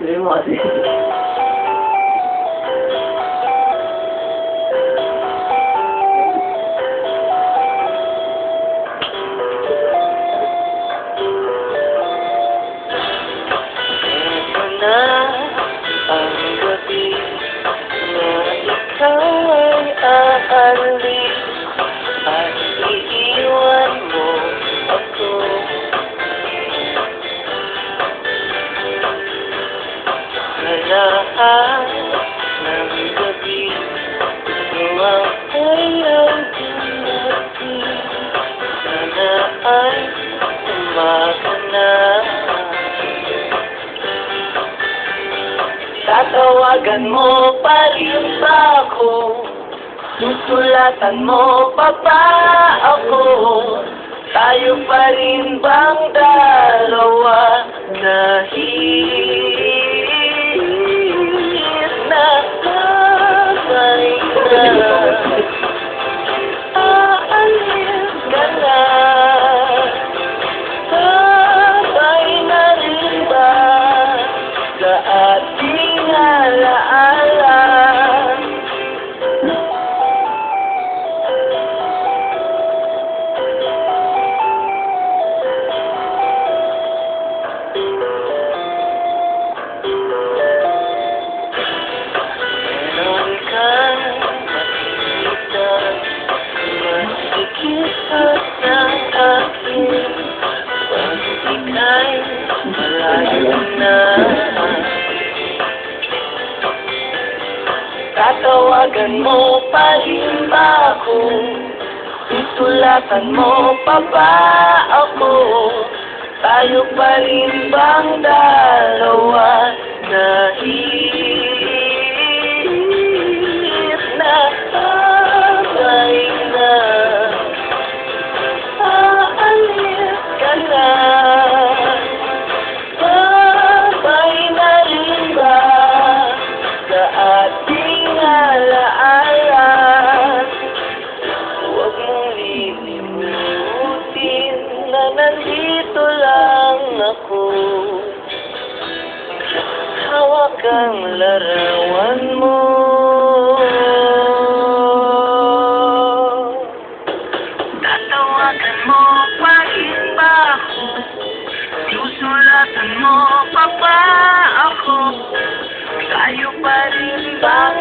Sabi mo kasi. Ito na ang gabi na ikaw ay aalis at iiwan mo ako. Sa lahat ng gabi ikaw ay ang dumating. Sana ay umaga na. Tatawagan mo pa rin ba ako? Susulatan mo pa ba ako? Tayo pa rin bang dalawa? Nahihis na sabay na. Aalis ka na. Sabay na rin ba sa ating alaala? Meron kang makikita masikip sa akin pag ika'y malayo na. Tatawagan mo pa rin ba ako? Susulatan mo pa ba ako? Tayo pa rin bang dalawa? Nahihis na sabay na. Aalis ka na. Sabay na rin ba sa ating alaala? Huwag mong lilimutin na nandito lang ako. Hawak ang larawan mo. Tatawagan mo pa rin ba ako? Susulatan mo pa ba ako? Tayo pa rin bang